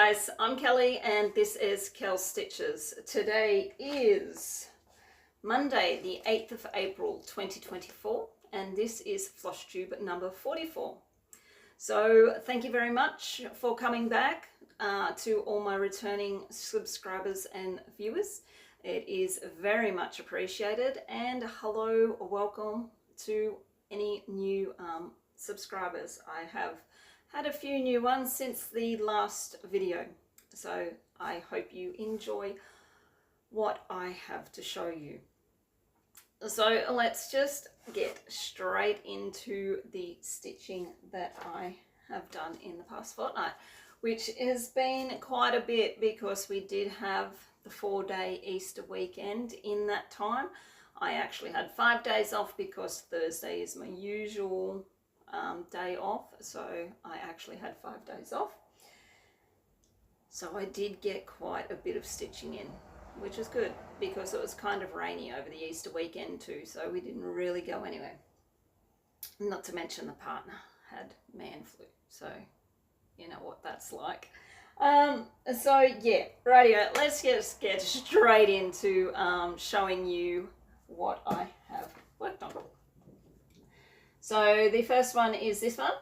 guys, I'm Kelly and this is Kel Stitches. Today is Monday the 8th of April 2024 and this is Flosstube number 44. So thank you very much for coming back to all my returning subscribers and viewers. It is very much appreciated, and hello or welcome to any new subscribers. I have had a few new ones since the last video, so I hope you enjoy what I have to show you. So let's just get straight into the stitching that I have done in the past fortnight, which has been quite a bit because we did have the 4-day Easter weekend in that time. I actually had 5 days off because Thursday is my usual day off, so I actually had 5 days off. So I did get quite a bit of stitching in, which is good because it was kind of rainy over the Easter weekend too, so we didn't really go anywhere. Not to mention the partner had man flu, so you know what that's like. So yeah, rightio, let's just get straight into showing you what I have worked on. So the first one is this one,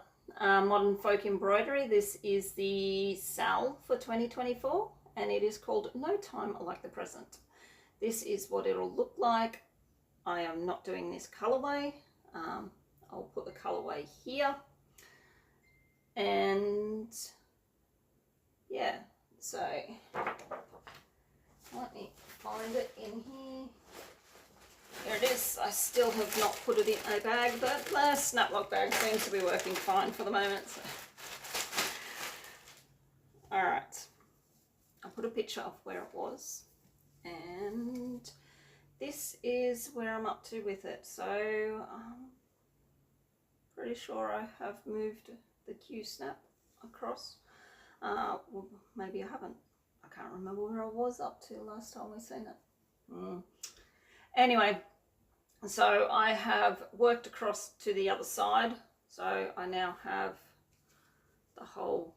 Modern Folk Embroidery. This is the SAL for 2024 and it is called No Time Like the Present. This is what it'll look like. I am not doing this colorway. I'll put the colorway here. And yeah, so let me find it in here. Here it is. I still have not put it in a bag, but the snaplock bag seems to be working fine for the moment. So. All right, I'll put a picture of where it was, and this is where I'm up to with it. So I'm pretty sure I have moved the Q snap across. Well, maybe I haven't. I can't remember where I was up to last time we seen it. Anyway, so I have worked across to the other side. So I now have the whole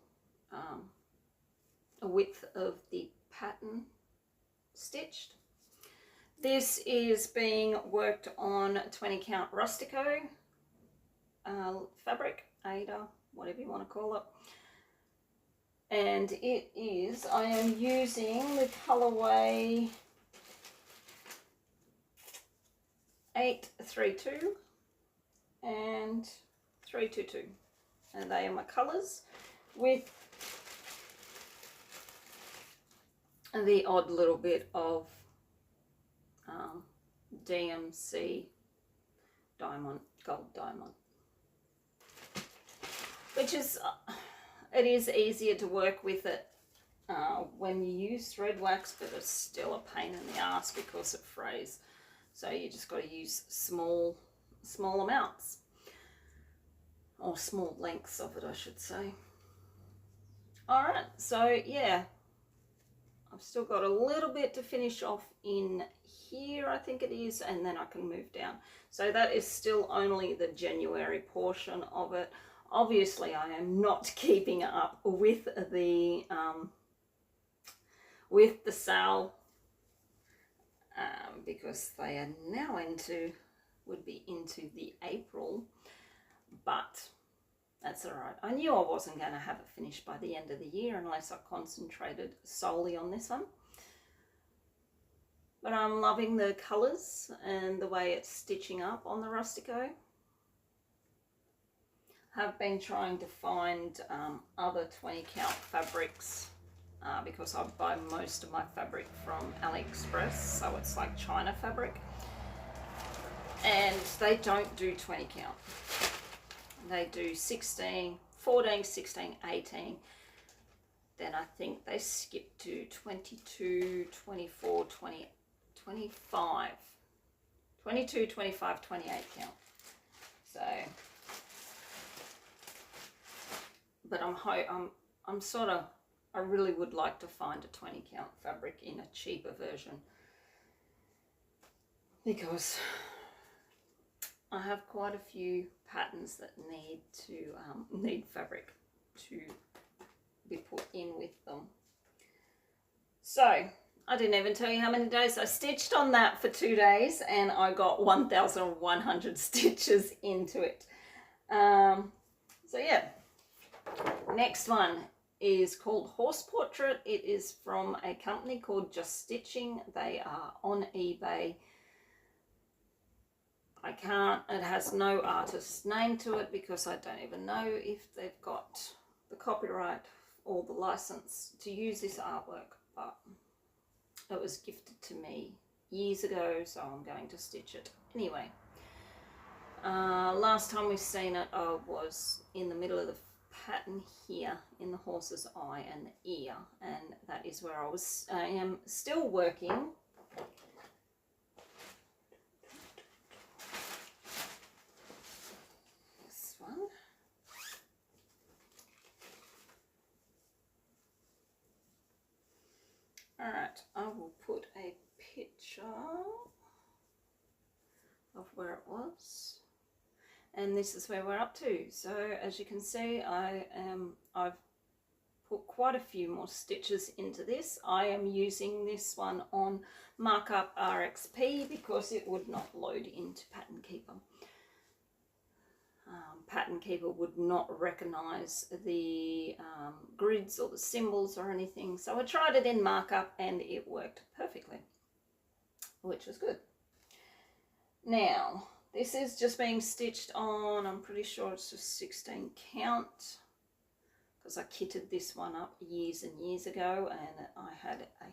width of the pattern stitched. This is being worked on 20 count Rustico fabric, Ada, whatever you want to call it. And it is, I am using the colorway 832 and 322, and they are my colors, with the odd little bit of DMC diamond, gold diamond, which is it is easier to work with it when you use thread wax, but it's still a pain in the ass because it frays. So you just got to use small amounts, or small lengths of it, I should say. All right, so yeah, I've still got a little bit to finish off in here, I think it is, and then I can move down. So that is still only the January portion of it. Obviously, I am not keeping up with the sale. Because they are now would be into the April, but that's all right. I knew I wasn't going to have it finished by the end of the year unless I concentrated solely on this one. But I'm loving the colours and the way it's stitching up on the Rustico. Have been trying to find other 20 count fabrics because I buy most of my fabric from AliExpress, so it's like China fabric, and they don't do 20 count. They do 16, 14, 16, 18. Then I think they skip to 22, 24, 20, 25, 22, 25, 28 count. So, but I'm sort of, I really would like to find a 20 count fabric in a cheaper version, because I have quite a few patterns that need fabric to be put in with them. So I didn't even tell you how many days I stitched on that for 2 days, and I got 1,100 stitches into it. So yeah, next one is called Horse Portrait. It is from a company called Just Stitching. They are on eBay. It has no artist's name to it because I don't even know if they've got the copyright or the license to use this artwork, but it was gifted to me years ago, so I'm going to stitch it anyway. Last time we've seen it, I was in the middle of the pattern here in the horse's eye and the ear, and that is where I am still working. This one. Alright, I will put a picture of where it was, and this is where we're up to. So as you can see, I've put quite a few more stitches into this. I am using this one on Markup RXP because it would not load into Pattern Keeper. Pattern Keeper would not recognize the grids or the symbols or anything, so I tried it in Markup and it worked perfectly, which was good. Now this is just being stitched on, I'm pretty sure it's just 16 count, because I kitted this one up years and years ago and I had a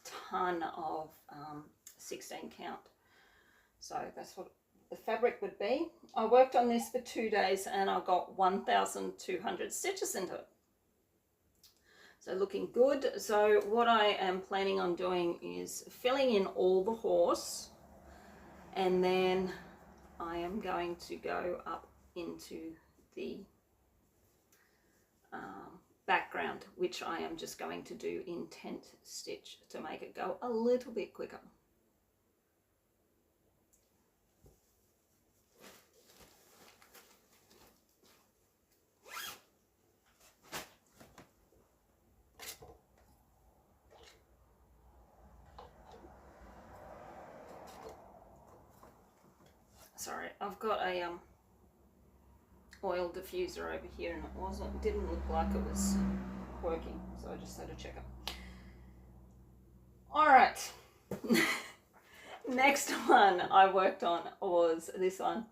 ton of 16 count, so that's what the fabric would be. I worked on this for 2 days and I got 1,200 stitches into it. So looking good. So what I am planning on doing is filling in all the horse, and then I am going to go up into the background, which I am just going to do in tent stitch to make it go a little bit quicker. Sorry, I've got a oil diffuser over here and it didn't look like it was working, so I just had to check it. Alright, next one I worked on was this one.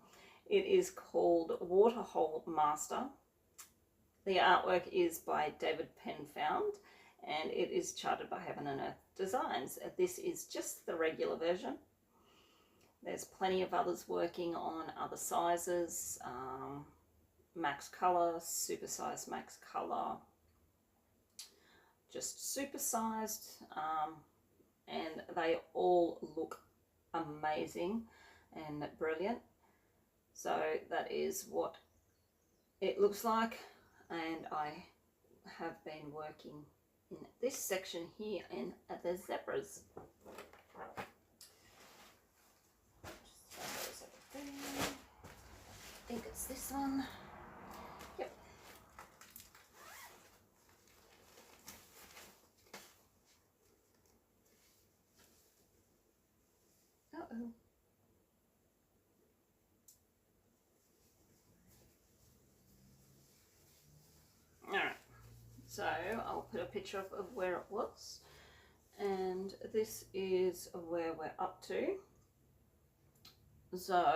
It is called Waterhole Master. The artwork is by David Penfound and it is charted by Heaven and Earth Designs. This is just the regular version. There's plenty of others working on other sizes, max color, super size max color, just super sized, and they all look amazing and brilliant. So that is what it looks like, and I have been working in this section here in the zebras. I think it's this one. Yep. Uh-oh. Alright, so I'll put a picture of where it was, and this is where we're up to. So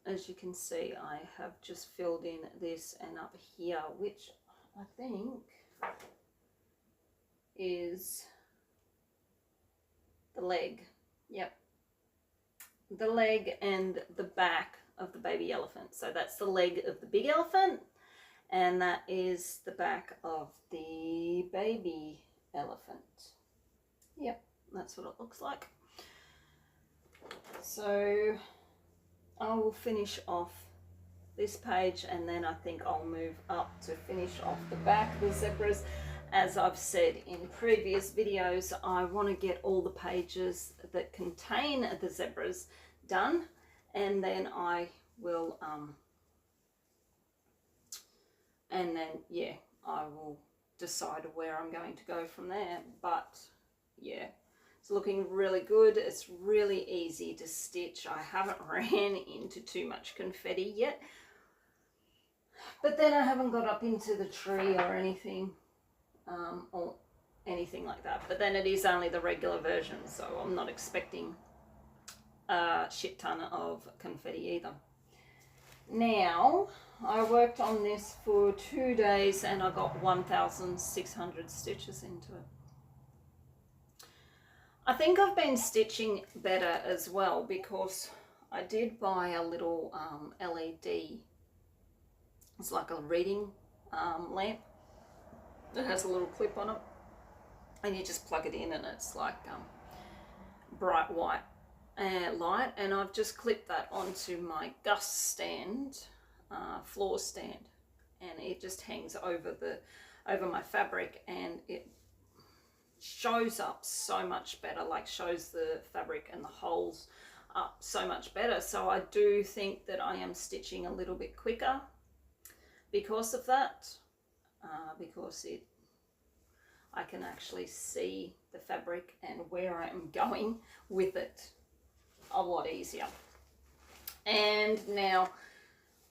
as you can see, I have just filled in this and up here, which I think is the leg. Yep, the leg and the back of the baby elephant. So that's the leg of the big elephant, and that is the back of the baby elephant. Yep, that's what it looks like. So I will finish off this page, and then I think I'll move up to finish off the back of the zebras. As I've said in previous videos, I want to get all the pages that contain the zebras done, and then I will I will decide where I'm going to go from there. But yeah, it's looking really good. It's really easy to stitch. I haven't ran into too much confetti yet, but then I haven't got up into the tree or anything, or anything like that. But then it is only the regular version, so I'm not expecting a shit ton of confetti either. Now, I worked on this for 2 days and I got 1,600 stitches into it. I think I've been stitching better as well because I did buy a little LED. It's like a reading lamp. It has a little clip on it, and you just plug it in and it's like bright white light, and I've just clipped that onto my gust stand, floor stand, and it just hangs over my fabric, and it shows up so much better, like shows the fabric and the holes up so much better. So I do think that I am stitching a little bit quicker because of that, because I can actually see the fabric and where I am going with it a lot easier. And now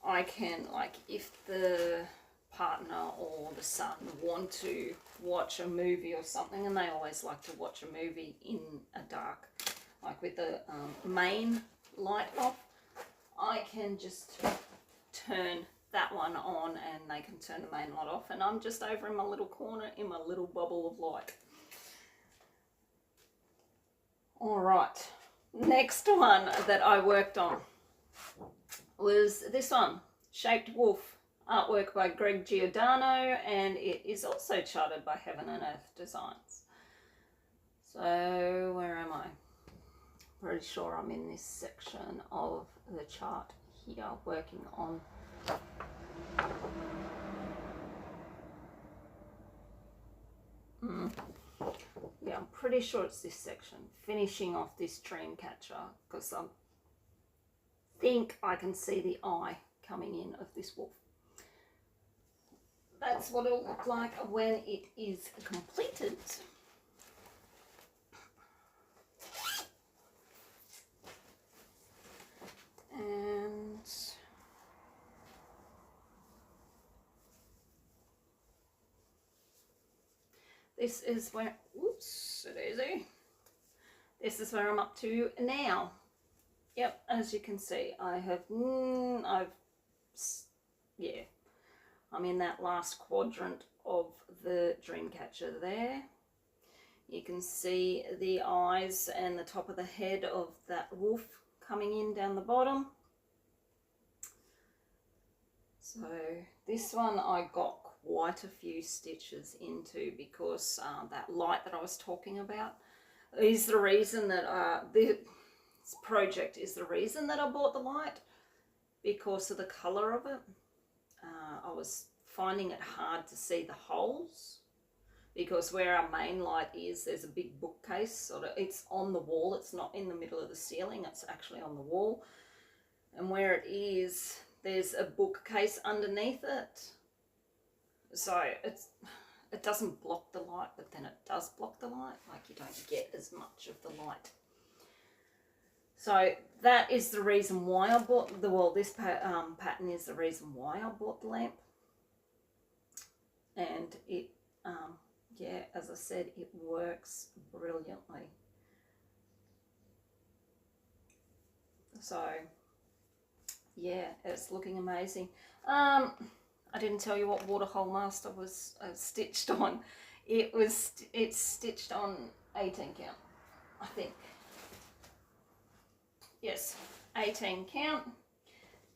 I can, like, if the partner or the son want to watch a movie or something, and they always like to watch a movie in a dark, like with the main light off, I can just turn that one on and they can turn the main light off, and I'm just over in my little corner in my little bubble of light. All right, next one that I worked on was this one, Shaped Wolf, artwork by Greg Giordano, and it is also charted by Heaven and Earth Designs. So where am I? Pretty sure I'm in this section of the chart here, working on yeah, I'm pretty sure it's this section, finishing off this dream catcher, because I think I can see the eye coming in of this wolf. That's what it'll look like when it is completed. And this is where, oops, daisy. This is where I'm up to now. Yep, as you can see, yeah, I'm in that last quadrant of the dream catcher there. You can see the eyes and the top of the head of that wolf coming in down the bottom. So this one I got quite a few stitches into because that light that I was talking about is the reason that this project is the reason that I bought the light, because of the colour of it. I was finding it hard to see the holes because where our main light is, there's a big bookcase, sort of, it's on the wall, it's not in the middle of the ceiling, it's actually on the wall, and where it is, there's a bookcase underneath it, so it doesn't block the light, but then it does block the light, like you don't get as much of the light. So that is the reason why I bought the, well, this pattern is the reason why I bought the lamp. And it, yeah, as I said, it works brilliantly. So, yeah, it's looking amazing. I didn't tell you what Waterhole Master was stitched on. It's stitched on 18 count, I think. Yes, 18 count.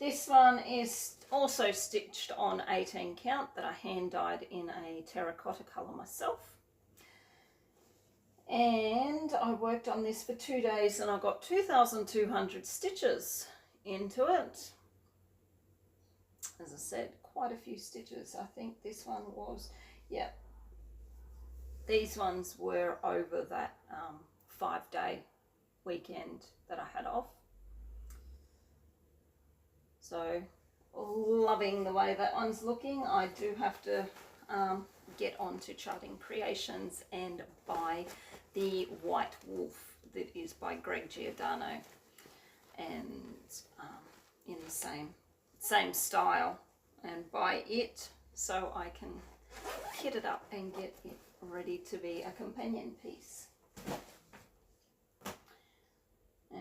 This one is also stitched on 18 count that I hand dyed in a terracotta colour myself. And I worked on this for 2 days and I got 2,200 stitches into it. As I said, quite a few stitches. I think this one was, yeah, these ones were over that 5-day weekend that I had off. So loving the way that one's looking. I do have to get onto Charting Creations and buy the White Wolf that is by Greg Giordano, and in the same style, and buy it so I can kit it up and get it ready to be a companion piece. And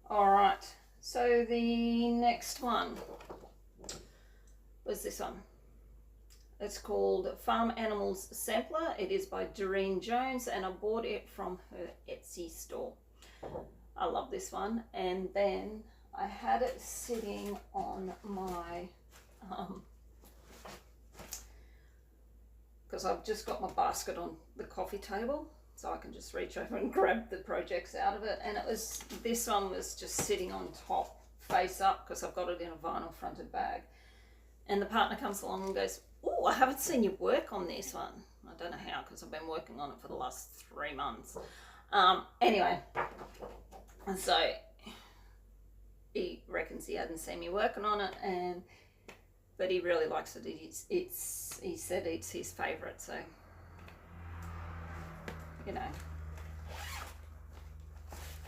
all right, so the next one was this one. It's called Farm Animals Sampler. It is by Doreen Jones, and I bought it from her Etsy store. I love this one. And then I had it sitting on my, because I've just got my basket on the coffee table, so I can just reach over and grab the projects out of it. And this one was just sitting on top, face up, because I've got it in a vinyl fronted bag. And the partner comes along and goes, "Oh, I haven't seen you work on this one." I don't know how, because I've been working on it for the last 3 months. Anyway, so he reckons he hadn't seen me working on it, but he really likes it. He said it's his favourite, so you know,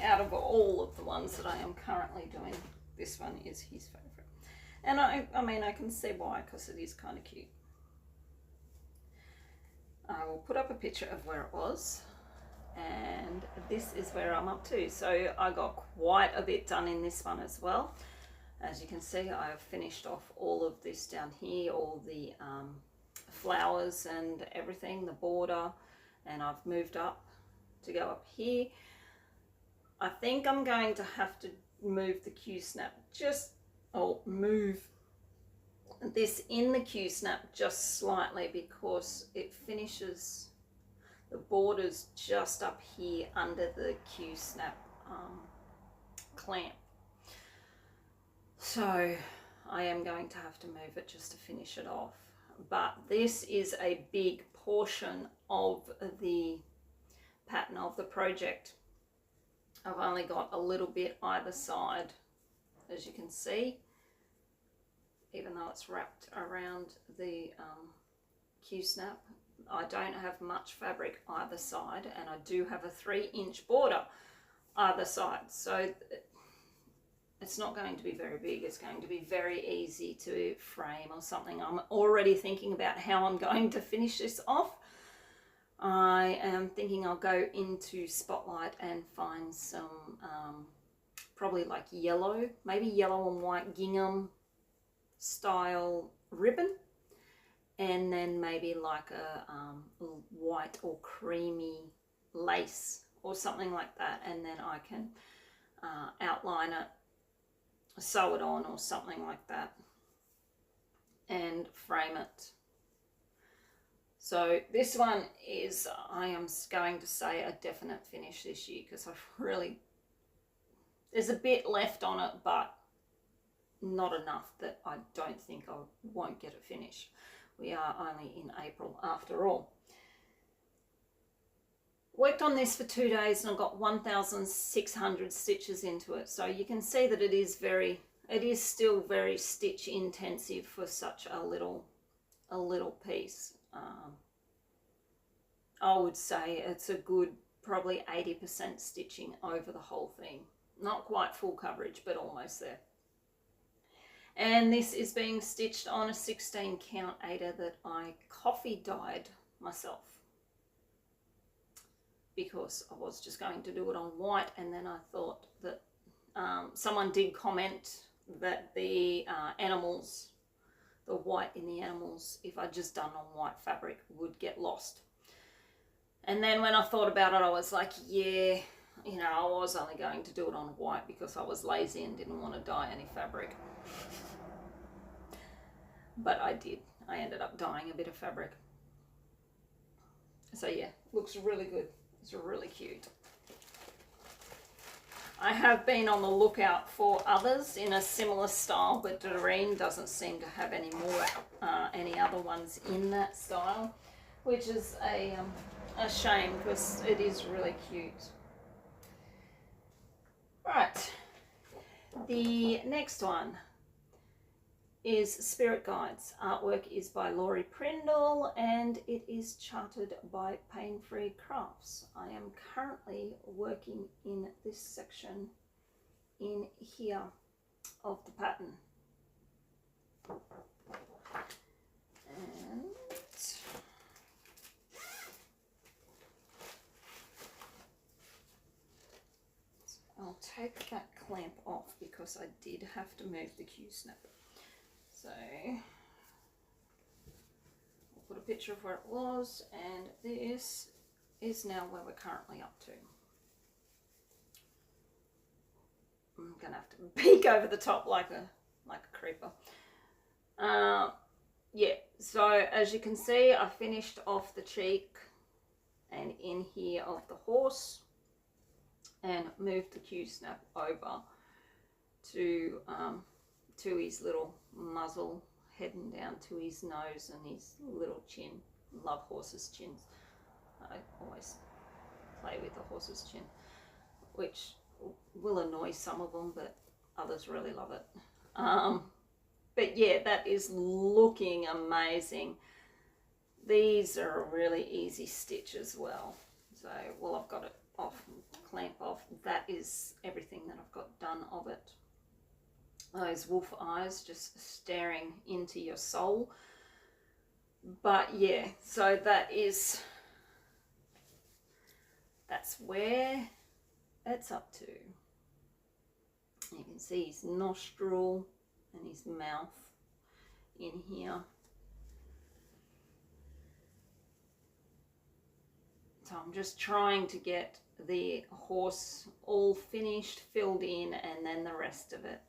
out of all of the ones that I am currently doing, this one is his favourite. And I mean, I can see why, because it is kind of cute. I will put up a picture of where it was, and this is where I'm up to. So I got quite a bit done in this one as well. As you can see, I've finished off all of this down here, all the flowers and everything, the border, and I've moved up to go up here. I think I'm going to have to move the Q-snap move this in the Q-snap just slightly, because it finishes the borders just up here under the Q-snap clamp. So I am going to have to move it just to finish it off. But this is a big portion of the pattern of the project. I've only got a little bit either side, as you can see, even though it's wrapped around the Q-snap. I don't have much fabric either side, and I do have a 3-inch border either side, so it's not going to be very big. It's going to be very easy to frame or something. I'm already thinking about how I'm going to finish this off. I am thinking I'll go into Spotlight and find some probably like yellow, maybe yellow and white gingham style ribbon, and then maybe like a white or creamy lace or something like that, and then I can outline it, sew it on or something like that, and frame it. So this one is, I am going to say, a definite finish this year, because there's a bit left on it, but not enough that I don't think I won't get it finished. We are only in April after all. Worked on this for 2 days and I got 1,600 stitches into it. So you can see that it is still very stitch intensive for such a little piece. I would say it's a good probably 80% stitching over the whole thing. Not quite full coverage, but almost there. And this is being stitched on a 16 count Aida that I coffee dyed myself, because I was just going to do it on white, and then I thought that someone did comment that the animals, the white in the animals, if I'd just done on white fabric, would get lost. And then when I thought about it, I was like, yeah, you know, I was only going to do it on white because I was lazy and didn't want to dye any fabric. But I did. I ended up dyeing a bit of fabric. So yeah, looks really good. It's really cute. I have been on the lookout for others in a similar style, but Doreen doesn't seem to have any other ones in that style, which is a shame, because it is really cute. Right, the next one is Spirit Guides. Artwork is by Laurie Prindle and it is charted by Pain Free Crafts. I am currently working in this section in here of the pattern. And I'll take that clamp off because I did have to move the Q-snap. So I'll put a picture of where it was, and this is now where we're currently up to. I'm gonna have to peek over the top like a creeper. Yeah, so as you can see, I finished off the cheek and in here of the horse and moved the Q-snap over to his little muzzle, heading down to his nose and his little chin. Love horses' chins. I always play with the horse's chin, which will annoy some of them, but others really love it. But yeah, that is looking amazing. These are a really easy stitch as well. So, well, I've got it off, clamp off. That is everything that I've got done of it. Those wolf eyes just staring into your soul. But yeah, so that's where it's up to. You can see his nostril and his mouth in here. So I'm just trying to get the horse all finished, filled in, and then the rest of it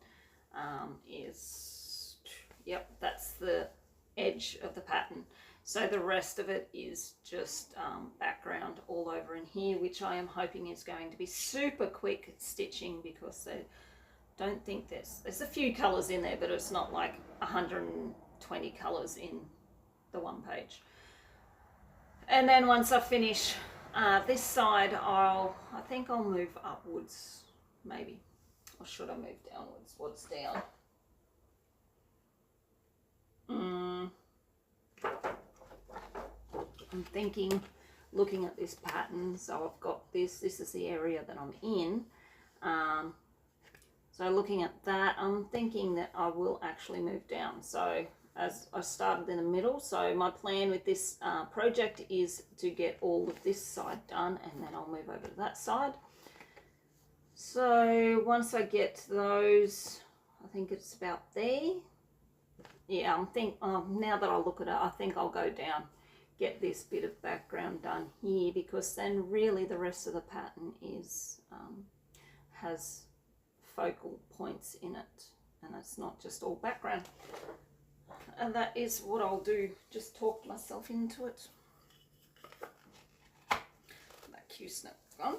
is, yep, that's the edge of the pattern. So the rest of it is just background all over in here, which I am hoping is going to be super quick stitching, because I don't think there's a few colours in there, but it's not like 120 colours in the one page. And then once I finish this side, I think I'll move upwards, maybe. Or should I move downwards? What's down? I'm thinking, looking at this pattern, so I've got this is the area that I'm in. So looking at that, I'm thinking that I will actually move down. So as I started in the middle, so my plan with this project is to get all of this side done, and then I'll move over to that side. So once I get those, I think it's about there. Yeah, now that I look at it, I think I'll go down, get this bit of background done here, because then really the rest of the pattern is has focal points in it, and it's not just all background. And that is what I'll do, just talk myself into it. That Q-snap gone.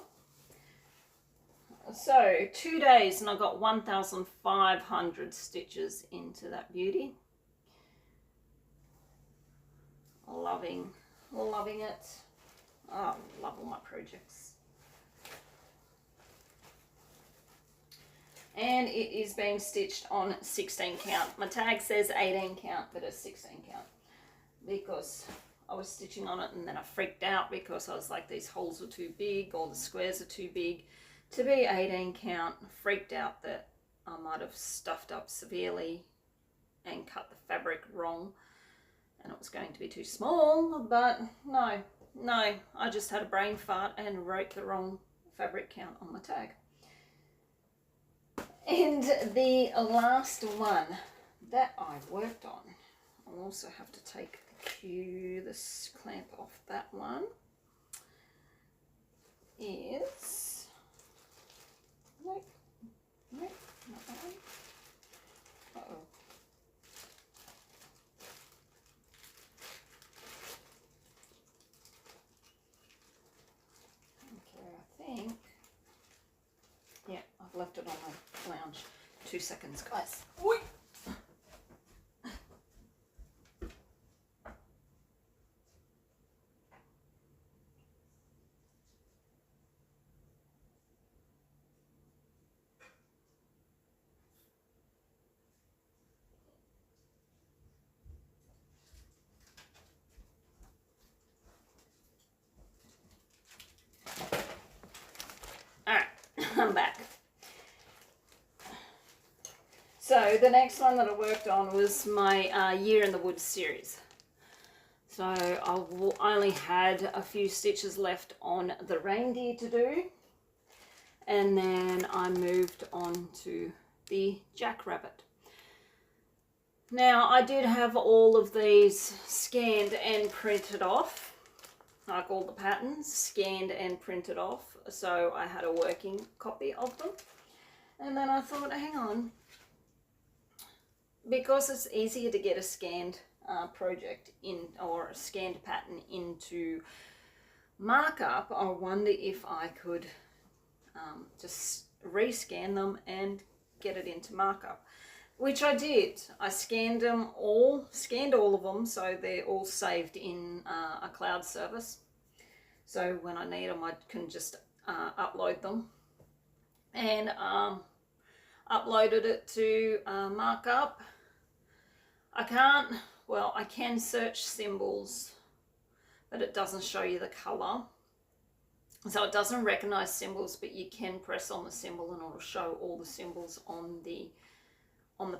So 2 days and I got 1,500 stitches into that beauty. Loving it. Oh, love all my projects. And it is being stitched on 16 count. My tag says 18 count, but it's 16 count, because I was stitching on it and then I freaked out because I was like, these holes are too big or the squares are too big to be 18 count. Freaked out that I might have stuffed up severely and cut the fabric wrong and it was going to be too small, but no, I just had a brain fart and wrote the wrong fabric count on my tag. And the last one that I worked on, I'll also have to take this clamp off that one, is, nope, not that one. Uh-oh. Okay, I think, yeah, I've left it on the lounge. 2 seconds, guys. Oi. I'm back. So the next one that I worked on was my Year in the Woods series. So I only had a few stitches left on the reindeer to do, and then I moved on to the jackrabbit. Now I did have all of these scanned and printed off, like all the patterns scanned and printed off, so I had a working copy of them. And then I thought, hang on, because it's easier to get a scanned project in, or a scanned pattern into markup, I wonder if I could just rescan them and get it into markup, which I did. I scanned all of them, so they're all saved in a cloud service. So when I need them, I can just upload them, and uploaded it to markup. I can search symbols, but it doesn't show you the color. So it doesn't recognize symbols, but you can press on the symbol and it'll show all the symbols on the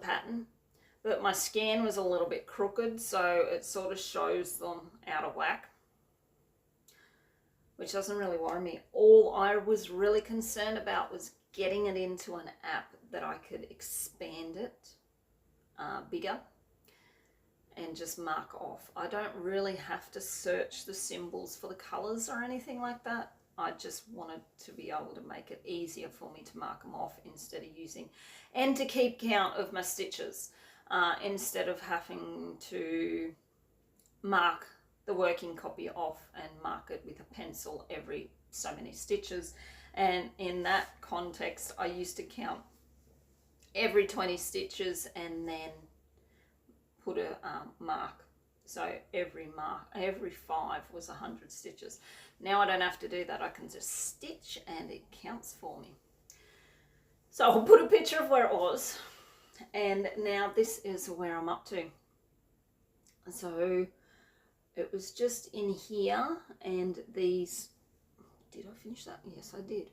pattern. But my scan was a little bit crooked, so it sort of shows them out of whack, which doesn't really worry me. All I was really concerned about was getting it into an app that I could expand it bigger and just mark off. I don't really have to search the symbols for the colors or anything like that. I just wanted to be able to make it easier for me to mark them off instead of using, and to keep count of my stitches instead of having to mark the working copy off and mark it with a pencil every so many stitches. And in that context, I used to count every 20 stitches and then put a mark. So every 5 was 100 stitches. Now I don't have to do that. I can just stitch and it counts for me. So I'll put a picture of where it was, and now this is where I'm up to. So it was just in here, and these, did I finish that? Yes, I did.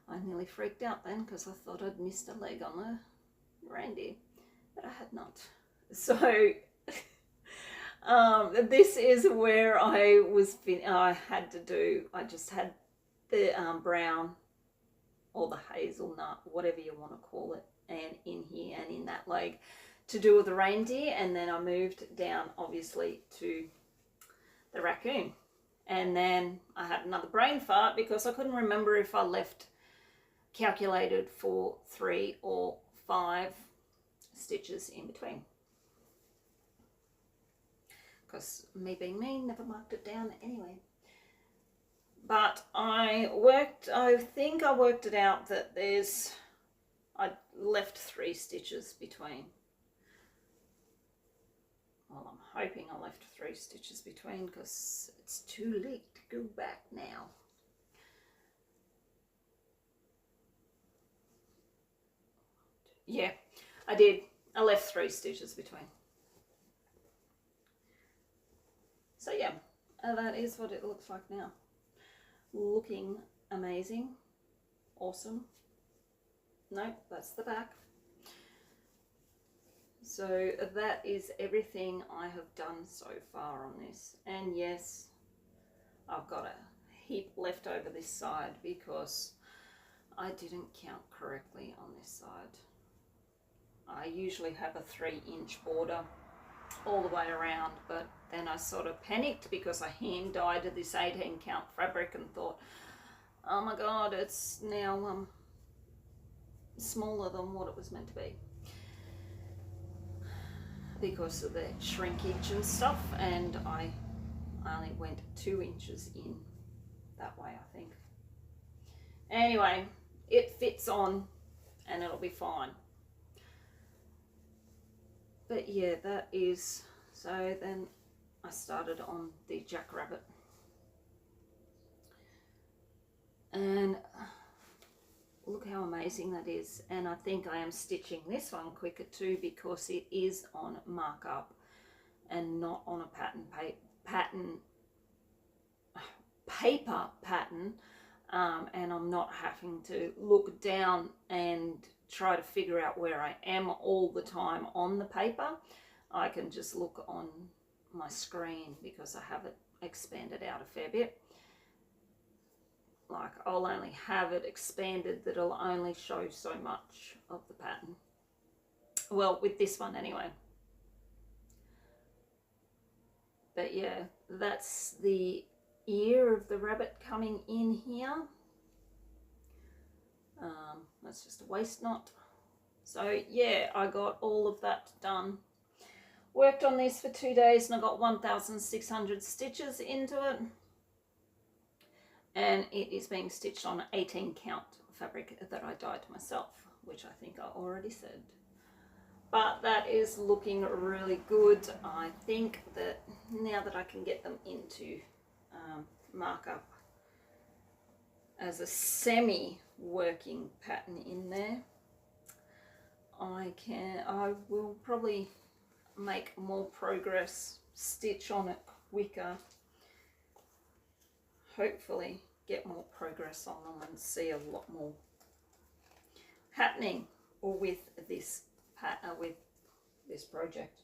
I nearly freaked out then because I thought I'd missed a leg on the reindeer, but I had not. So this is where I just had the brown or the hazelnut, whatever you want to call it, and in here and in that leg to do with the reindeer, and then I moved down obviously to the raccoon. And then I had another brain fart because I couldn't remember if I left calculated for 3 or 5 stitches in between, because me being mean, never marked it down anyway. But I think I worked it out that I left 3 stitches between. Well, I'm hoping I left 3 stitches between because it's too late to go back now. Yeah, I did. I left 3 stitches between. So yeah, that is what it looks like now. Looking amazing. Awesome. Nope, that's the back. So that is everything I have done so far on this. And yes, I've got a heap left over this side because I didn't count correctly on this side. I usually have a 3-inch border all the way around, but then I sort of panicked because I hand dyed this 18 count fabric and thought, oh my god, it's now smaller than what it was meant to be because of the shrinkage and stuff, and I only went 2 inches in that way, I think. Anyway, it fits on and it'll be fine. But yeah, that is, so then I started on the jackrabbit. And look how amazing that is. And I think I am stitching this one quicker too because it is on markup and not on a paper pattern and I'm not having to look down and try to figure out where I am all the time on the paper. I can just look on my screen because I have it expanded out a fair bit. Like, I'll only have it expanded that it'll only show so much of the pattern. Well, with this one anyway. But yeah, that's the ear of the rabbit coming in here. That's just a waist knot. So yeah, I got all of that done. Worked on this for 2 days and I got 1,600 stitches into it. And it is being stitched on 18 count fabric that I dyed myself, which I think I already said. But that is looking really good. I think that now that I can get them into markup as a semi-working pattern in there, I will probably make more progress, stitch on it quicker, hopefully get more progress on them and see a lot more happening with this project,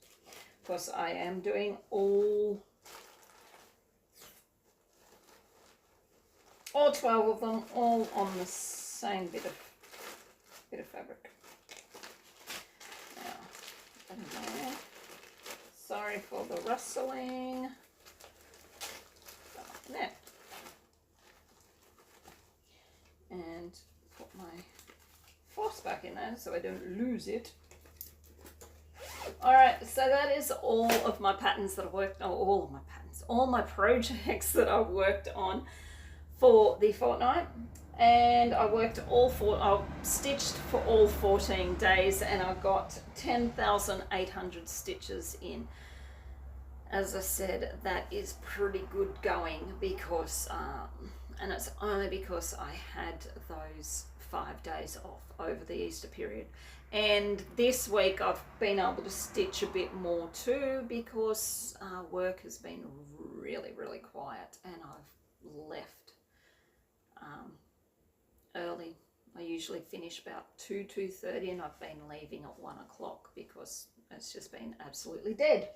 because I am doing all 12 of them all on the same bit of fabric. Now, sorry for the rustling. There. And put my floss back in there so I don't lose it. Alright, so that is all of my patterns that I've worked on, all my projects that I've worked on for the fortnight. And I stitched for all 14 days and I got 10,800 stitches in. As I said, that is pretty good going because, and it's only because I had those 5 days off over the Easter period. And this week I've been able to stitch a bit more too because work has been really, really quiet and I've left early. I usually finish about 2:30 and I've been leaving at 1 o'clock because it's just been absolutely dead.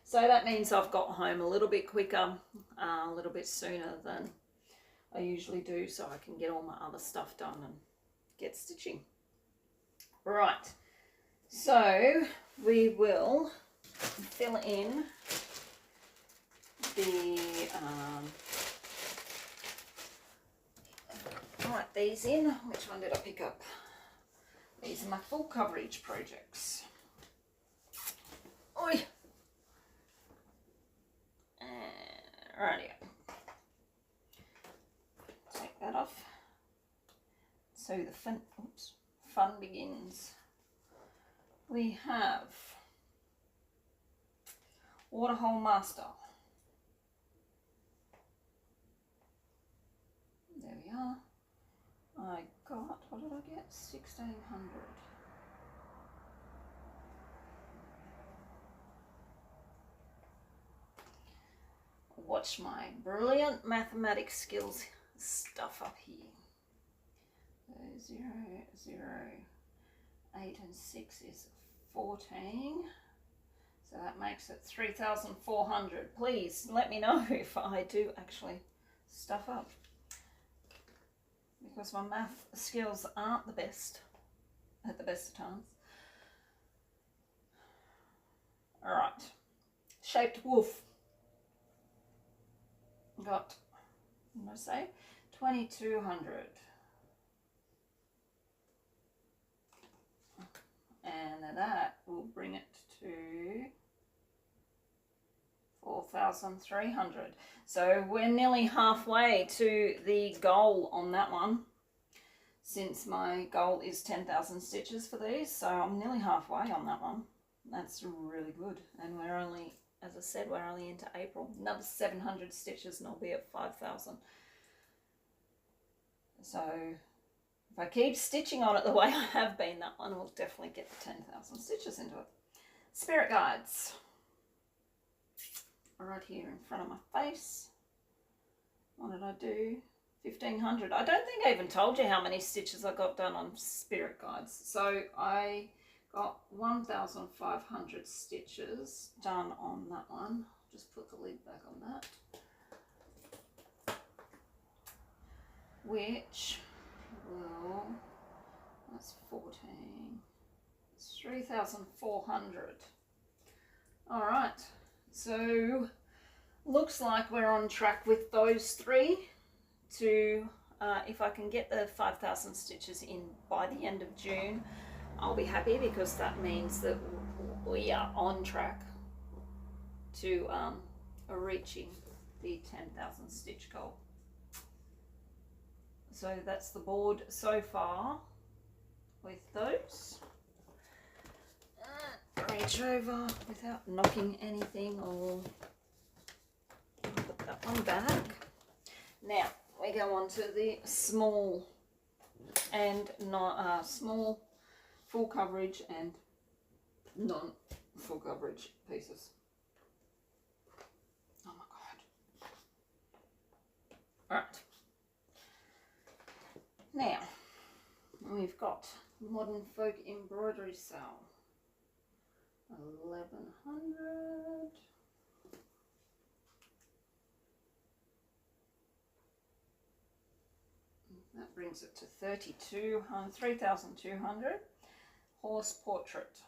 So that means I've got home a little bit quicker, a little bit sooner than I usually do, so I can get all my other stuff done and get stitching. Right, so we will fill in the, write these in. Which one did I pick up? These are my full coverage projects. Oi! Rightio. Take that off. So the fun begins. We have Waterhole Master. There we are. I got, what did I get? 1,600. Watch my brilliant mathematics skills stuff up here. 0, 0, 8 and 6 is 14. So that makes it 3,400. Please let me know if I do actually stuff up, because my math skills aren't the best at the best of times. All right, shaped wolf. Got, what did I say, 2,200. And that will bring it to 4,300. So we're nearly halfway to the goal on that one, since my goal is 10,000 stitches for these. So I'm nearly halfway on that one. That's really good. And we're only, as I said, we're only into April. Another 700 stitches and I'll be at 5,000. So if I keep stitching on it the way I have been, that one will definitely get the 10,000 stitches into it. Spirit guides. Right here in front of my face. What did I do? 1,500. I don't think I even told you how many stitches I got done on spirit guides. So I got 1,500 stitches done on that one. Just put the lid back on that. Which will, that's 14. It's 3,400. All right. So looks like we're on track with those three to, if I can get the 5,000 stitches in by the end of June, I'll be happy, because that means that we are on track to reaching the 10,000 stitch goal. So that's the board so far with those. Reach over without knocking anything, or put that one back. Now we go on to the small and not small full coverage and non full coverage pieces. Oh my god. Alright. Now we've got Modern Folk Embroidery Sale. 1,100. That brings it to 3,200. Horse Portrait.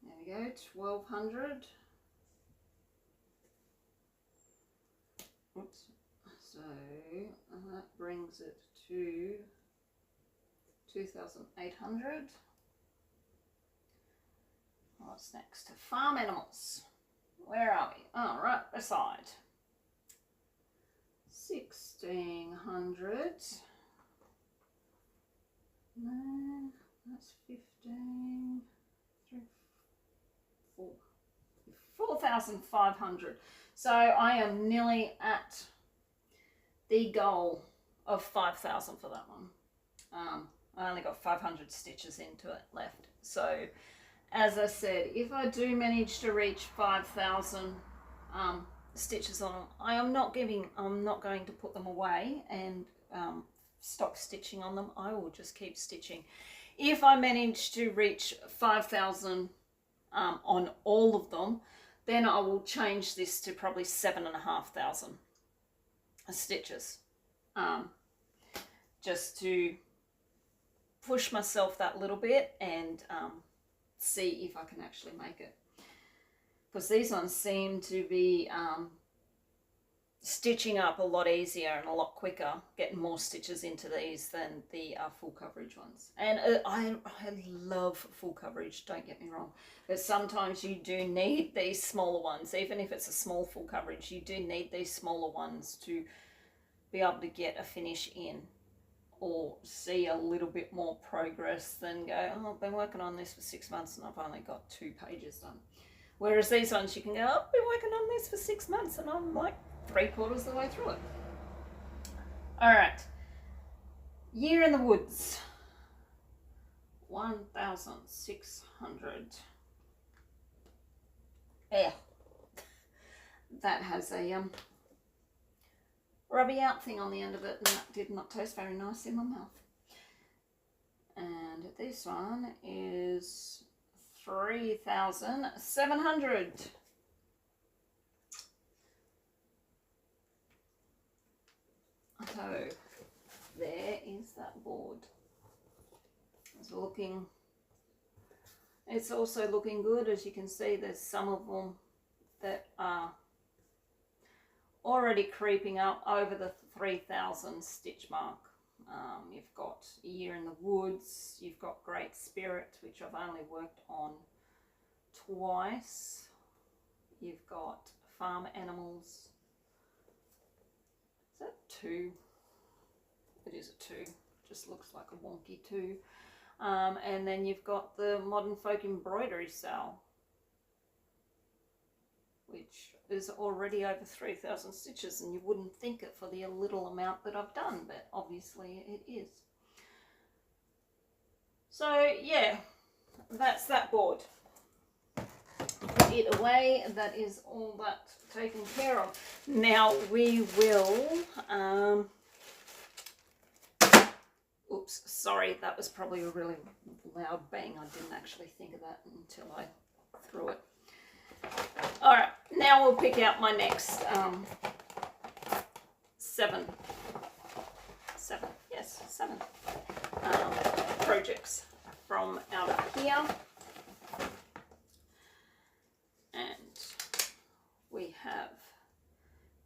There we go, 1,200. Oops. So that brings it to 2,800. What's next? Farm animals. Where are we? Oh, right beside. 1,600. No, that's 15. 4,500. So I am nearly at the goal of 5,000 for that one. I only got 500 stitches into it left. So as I said, if I do manage to reach 5,000 stitches on them, I'm not going to put them away and stop stitching on them. I will just keep stitching. If I manage to reach 5,000 on all of them, then I will change this to probably 7,500 stitches, just to push myself that little bit and see if I can actually make it. Because these ones seem to be stitching up a lot easier and a lot quicker, getting more stitches into these than the full coverage ones. And I love full coverage, don't get me wrong, but sometimes you do need these smaller ones. Even if it's a small full coverage, you do need these smaller ones to be able to get a finish in or see a little bit more progress than go, oh, I've been working on this for 6 months and I've only got 2 pages done. Whereas these ones you can go, I've been working on this for 6 months and I'm like 3/4 of the way through it. All right, Year in the Woods, 1,600. Yeah, that has a rubby out thing on the end of it, and that did not taste very nice in my mouth. And this one is 3,700. So there is that board. It's also looking good. As you can see, there's some of them that are already creeping up over the 3,000 stitch mark. You've got Year in the Woods, you've got Great Spirit, which I've only worked on twice. You've got Farm Animals. Is that 2? It is a 2. Just looks like a wonky 2. And then you've got the Modern Folk Embroidery Sale, which is already over 3,000 stitches, and you wouldn't think it for the little amount that I've done, but obviously it is. So yeah, that's that board. it away. That is all that taken care of. Now we will, oops, sorry, that was probably a really loud bang. I didn't actually think of that until I threw it. All right, now we'll pick out my next seven projects from out of here. And we have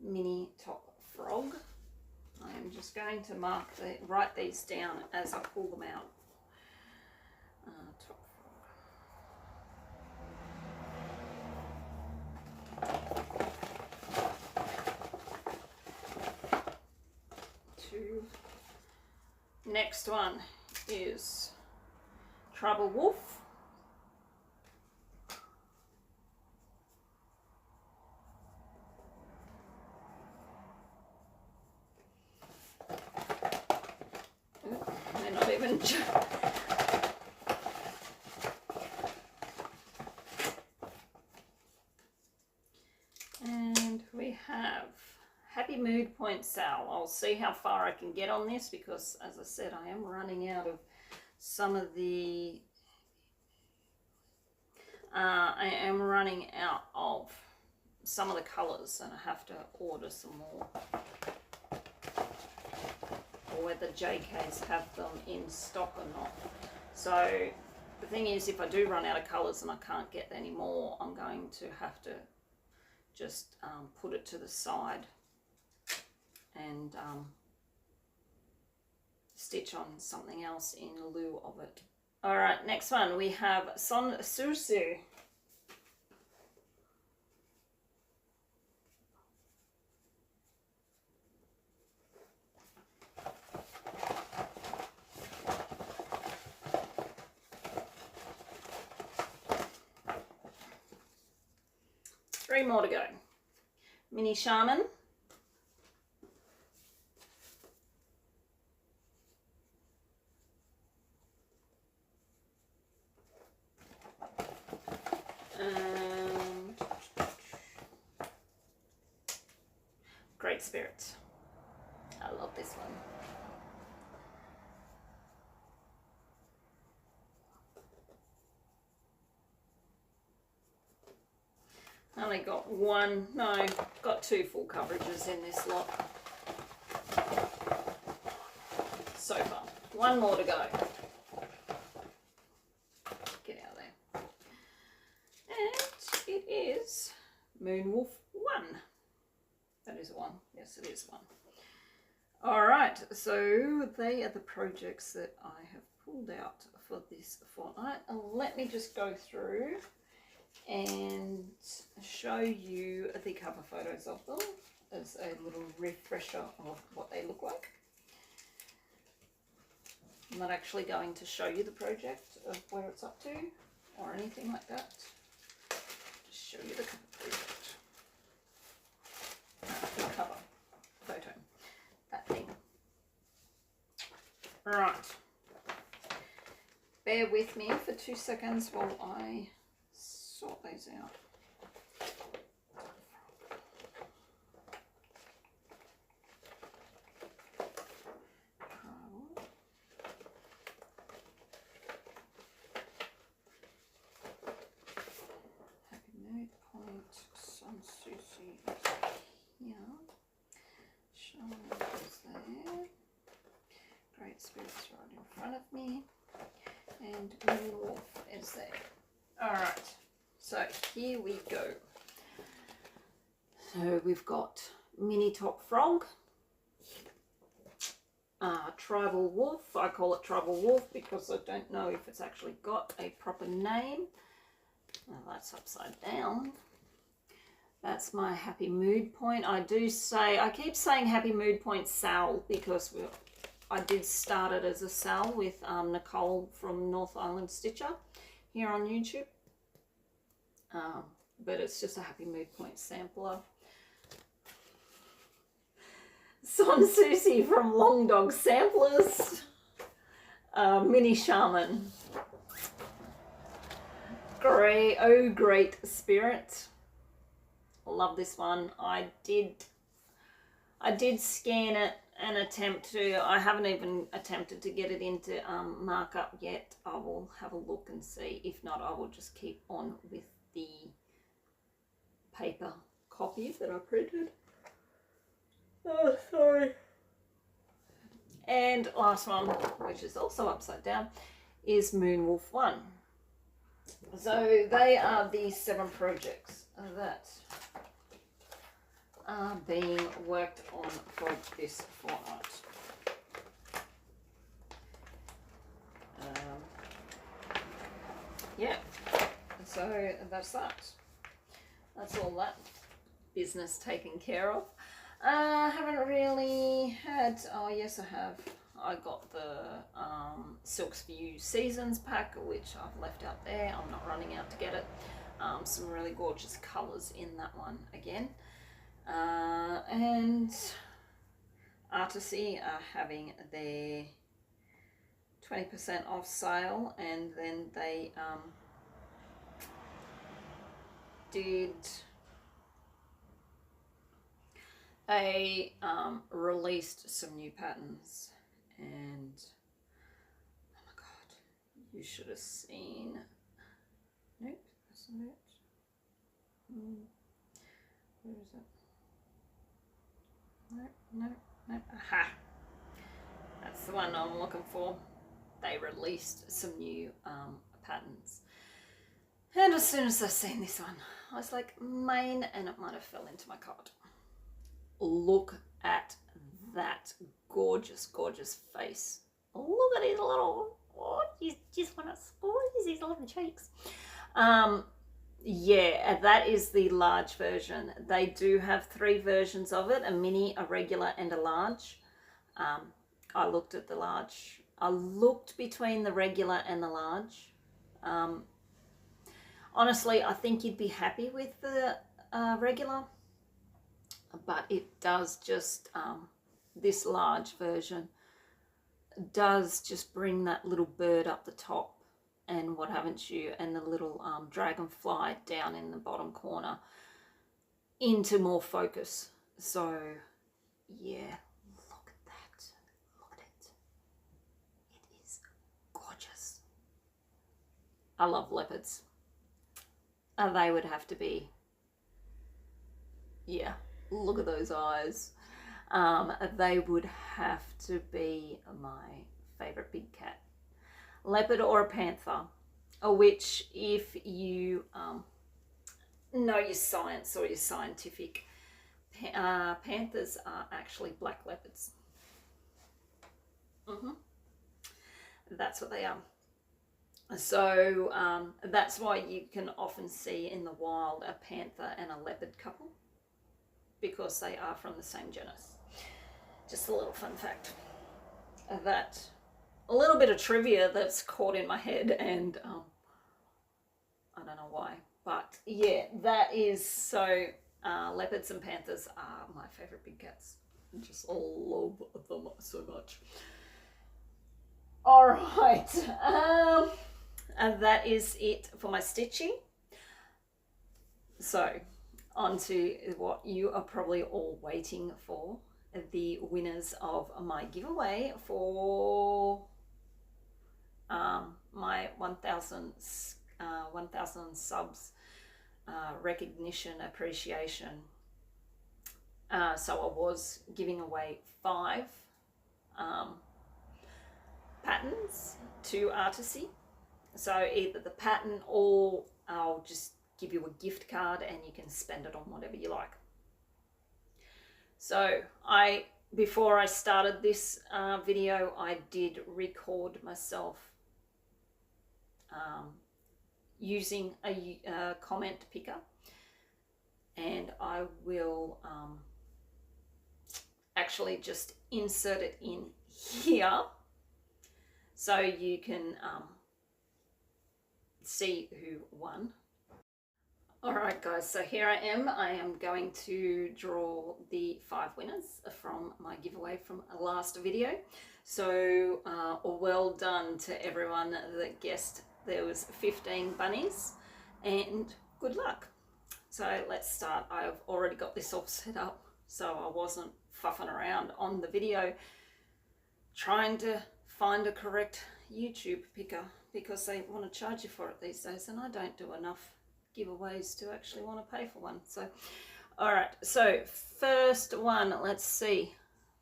mini top frog. I am just going to write these down as I pull them out. Top frog. Two. Next one is Tribal Wolf. They're not even. And we have Happy Mood Point Sal. I'll see how far I can get on this because, as I said, I am running out of some of the. I am running out of some of the colours, and I have to order some more. Or whether JKs have them in stock or not. So the thing is, if I do run out of colours and I can't get any more, I'm going to have to just put it to the side and stitch on something else in lieu of it. All right, next one we have Son Sursu. Three more to go. Mini Shaman. And Great Spirits. I love this one. I only got got two full coverages in this lot so far. One more to go. Get out there. And it is Moonwolf 1. That is one. Yes, it is one. All right, so they are the projects that I have pulled out for this fortnight. Let me just go through and show you the cover photos of them as a little refresher of what they look like. I'm not actually going to show you the project of where it's up to or anything like that. Just show you the cover project. The cover photo. That thing. Right. Bear with me for 2 seconds while I sort these out. Happy Mood Point, Sun Sushi is here. Shaman is there. Great Spirits right in front of me. And Moonwolf is there. Alright. So here we go. So we've got Mini Top Frog, Tribal Wolf. I call it Tribal Wolf because I don't know if it's actually got a proper name. Well, that's upside down. That's my Happy Mood Point. I keep saying Happy Mood Point Sal because I did start it as a Sal with Nicole from North Island Stitcher here on YouTube. But it's just a Happy Mood Point sampler. Son Susie from Long Dog Samplers. Mini Shaman. Great, oh great spirit. Love this one. I did scan it and attempt to, I haven't even attempted to get it into markup yet. I will have a look and see. If not, I will just keep on with the paper copy that I printed. Oh, sorry. And last one, which is also upside down, is Moonwolf 1. So they are the 7 projects that are being worked on for this fortnight. Yeah, so that's that. That's all that business taken care of. Haven't really had, oh yes I have. I got the Silks for You Seasons pack, which I've left out there. I'm not running out to get it. Some really gorgeous colours in that one again. And Artisy are having their 20% off sale, and then they released some new patterns, and oh my god, you should have seen. Nope, that's not it. Where is it? No. Aha! That's the one I'm looking for. They released some new patterns. And as soon as I seen this one, I was like, main, and it might have fell into my cart. Look at that gorgeous, gorgeous face. Look at his little, what? You just want to squeeze his little cheeks. Yeah, that is the large version. They do have 3 versions of it, a mini, a regular, and a large. I looked at the large. I looked between the regular and the large. Honestly, I think you'd be happy with the regular, but it does just, this large version does just bring that little bird up the top, and what haven't you, and the little dragonfly down in the bottom corner into more focus. So yeah, look at that, look at it, it is gorgeous. I love leopards. They would have to be, yeah, look at those eyes. They would have to be my favorite big cat. Leopard or a panther, which if you know your science or your scientific, panthers are actually black leopards. That's what they are. So that's why you can often see in the wild a panther and a leopard couple, because they are from the same genus. Just a little fun fact. That a little bit of trivia that's caught in my head, and I don't know why, but yeah, that is so. Leopards and panthers are my favorite big cats. I just love them so much. All right, and that is it for my stitching. So on to what you are probably all waiting for, the winners of my giveaway for my 1,000 subs recognition appreciation. So I was giving away 5 patterns to Artisy. So either the pattern, or I'll just give you a gift card and you can spend it on whatever you like. So before I started this video, I did record myself using a comment picker, and I will actually just insert it in here so you can see who won. Alright guys, so here I am going to draw the 5 winners from my giveaway from last video. So well done to everyone that guessed. There was 15 bunnies. and good luck. So let's start. I've already got this all set up, so I wasn't fuffing around on the video trying to find a correct YouTube picker, because they want to charge you for it these days, and I don't do enough giveaways to actually want to pay for one. So all right, so first one, let's see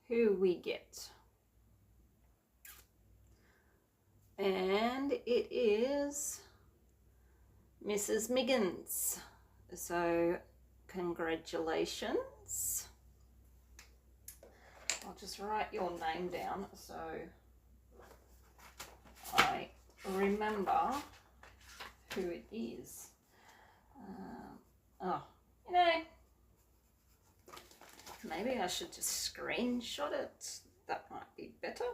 who we get. And it is Mrs. Miggins. So congratulations. I'll just write your name down so I remember who it is. Oh, you know, maybe I should just screenshot it. That might be better.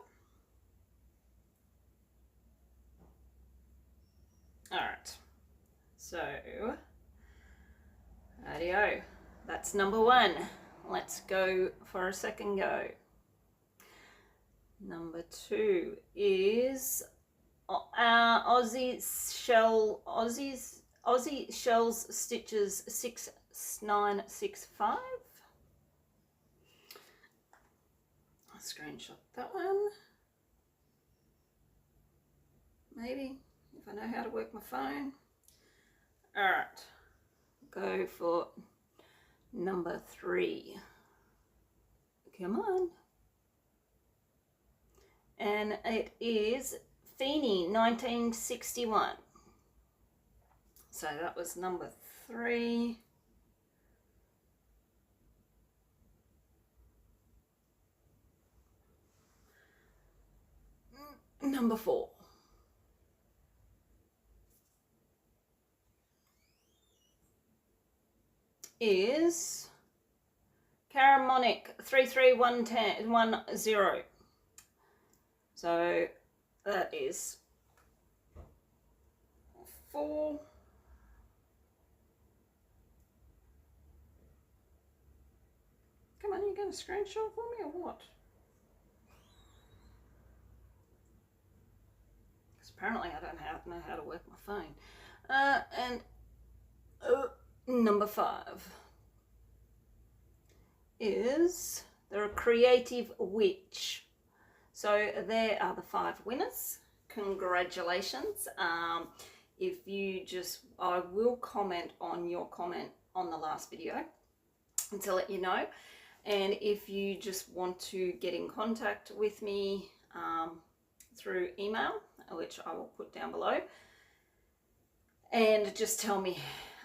All right, so radio, that's number one. Let's go for a second go. Number two is Aussie Shells Stitches 6965. I'll screenshot that one. Maybe, if I know how to work my phone. All right, go for number three. Come on. And it is Feeny 1961. So that was number three. Number four is Caramonic 33110. So that is four. Come on, you going to screenshot for me or what? Because apparently I don't know how to work my phone. And number five is the Creative Witch. So there are the five winners. Congratulations. If you just, I will comment on your comment on the last video to let you know. And if you just want to get in contact with me through email, which I will put down below, and just tell me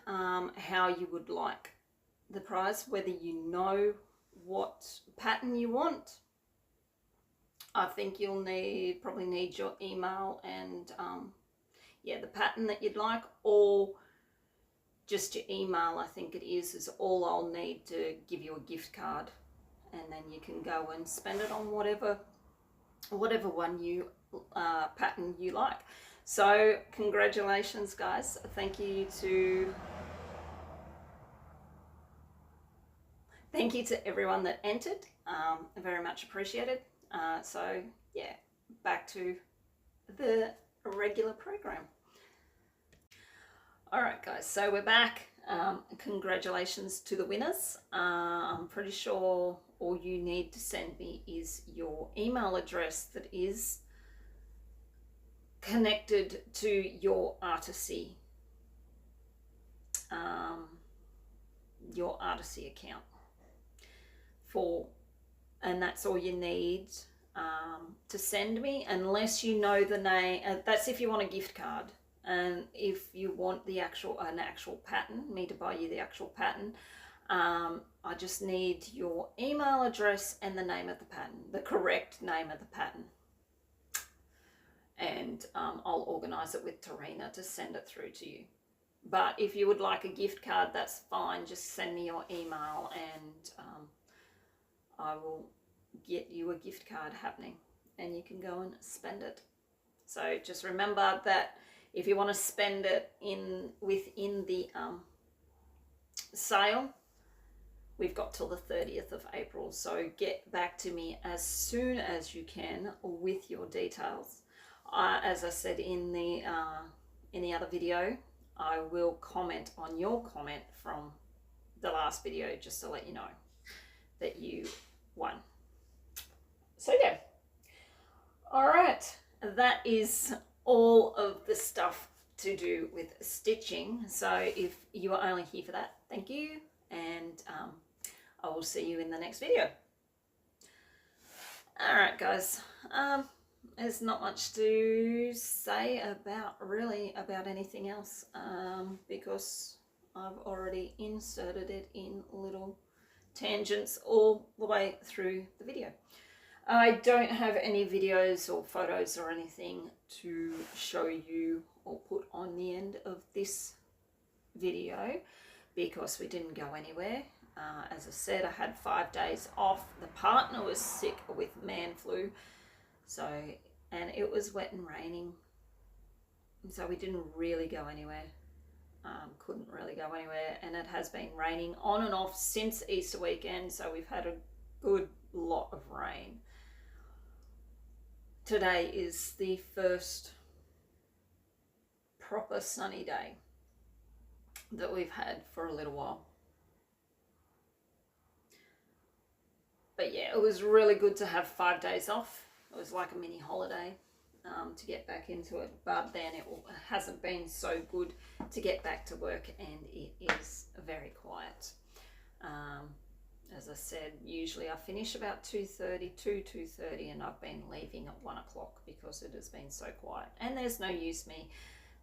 how you would like the prize, whether you know what pattern you want. I think you'll probably need your email and yeah, the pattern that you'd like, or just your email. I think it is all I'll need to give you a gift card, and then you can go and spend it on whatever one you pattern you like. So congratulations, guys. Thank you to everyone that entered. Very much appreciated. So yeah, back to the regular program. All right, guys, so we're back. Congratulations to the winners. I'm pretty sure all you need to send me is your email address that is connected to your Artisy account and that's all you need to send me, unless you know the name. That's if you want a gift card, and if you want an actual pattern, me to buy you the actual pattern, I just need your email address and the name of the pattern, the correct name of the pattern, and I'll organize it with Tarina to send it through to you. But if you would like a gift card, that's fine. Just send me your email and I will get you a gift card happening and you can go and spend it. So just remember that if you want to spend it within the sale, we've got till the 30th of April. So get back to me as soon as you can with your details. As I said in the other video, I will comment on your comment from the last video just to let you know that you won. So yeah, all right, that is all of the stuff to do with stitching. So if you are only here for that, thank you, and I will see you in the next video. All right, guys, there's not much to say about anything else, because I've already inserted it in little tangents all the way through the video. I don't have any videos or photos or anything to show you or put on the end of this video because we didn't go anywhere. As I said, I had 5 days off. The partner was sick with man flu, and it was wet and raining, so we didn't really go anywhere. Couldn't really go anywhere, and it has been raining on and off since Easter weekend, so we've had a good lot of rain. Today is the first proper sunny day that we've had for a little while. But yeah, it was really good to have 5 days off. It was like a mini holiday to get back into it, but then it hasn't been so good to get back to work, and it is very quiet. As I said, usually I finish about 2:30, and I've been leaving at 1 o'clock because it has been so quiet, and there's no use me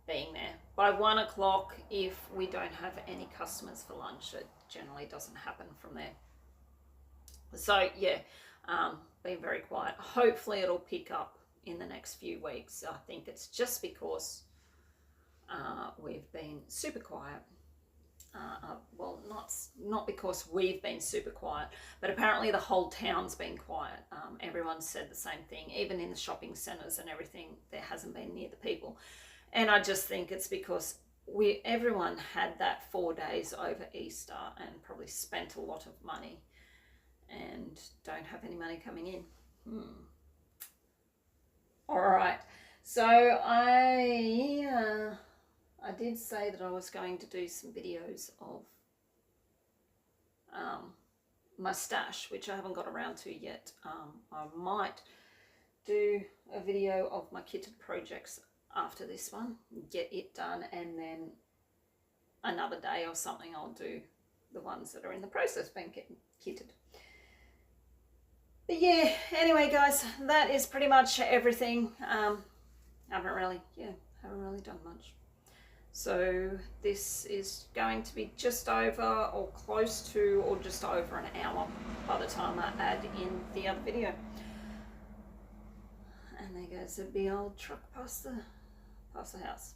being there. By 1 o'clock, if we don't have any customers for lunch, it generally doesn't happen from there. So yeah, been very quiet. Hopefully it'll pick up in the next few weeks. I think it's just because we've been super quiet. Well, not because we've been super quiet, but apparently the whole town's been quiet. Everyone said the same thing, even in the shopping centres and everything, there hasn't been near the people. And I just think it's because everyone had that 4 days over Easter and probably spent a lot of money and don't have any money coming in. All right, so I did say that I was going to do some videos of my stash, which I haven't got around to yet. I might do a video of my kitted projects after this one, get it done, and then another day or something I'll do the ones that are in the process of being kitted. But yeah, anyway guys, that is pretty much everything. Haven't really done much. So this is going to be just over or close to or just over an hour by the time I add in the other video. And there goes a big old truck past the house.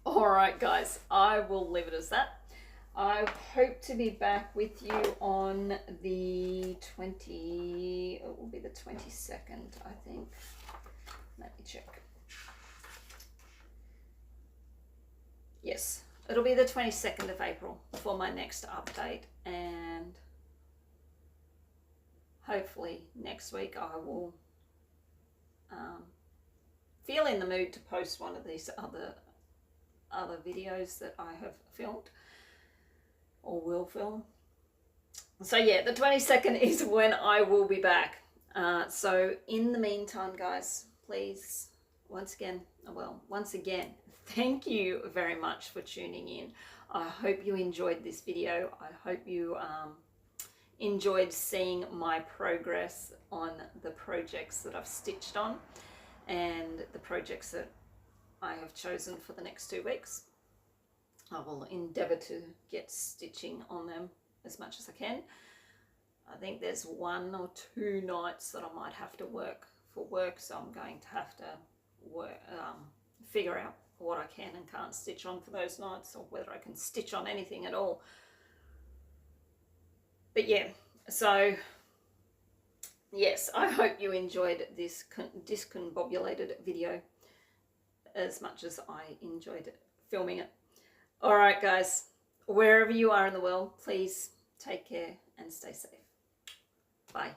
All right guys, I will leave it as that. I hope to be back with you on the it will be the 22nd, I think. Let me check. Yes, it'll be the 22nd of April for my next update, and hopefully next week I will feel in the mood to post one of these other videos that I have filmed or will film. So yeah, the 22nd is when I will be back. So in the meantime guys, please once again, thank you very much for tuning in. I hope you enjoyed this video. I hope you enjoyed seeing my progress on the projects that I've stitched on and the projects that I have chosen for the next 2 weeks. I will endeavour to get stitching on them as much as I can. I think there's 1 or 2 nights that I might have to work for work, so I'm going to have to figure out what I can and can't stitch on for those nights, or whether I can stitch on anything at all. But yeah, so yes, I hope you enjoyed this discombobulated video as much as I enjoyed filming it. All right guys, wherever you are in the world, please take care and stay safe. Bye.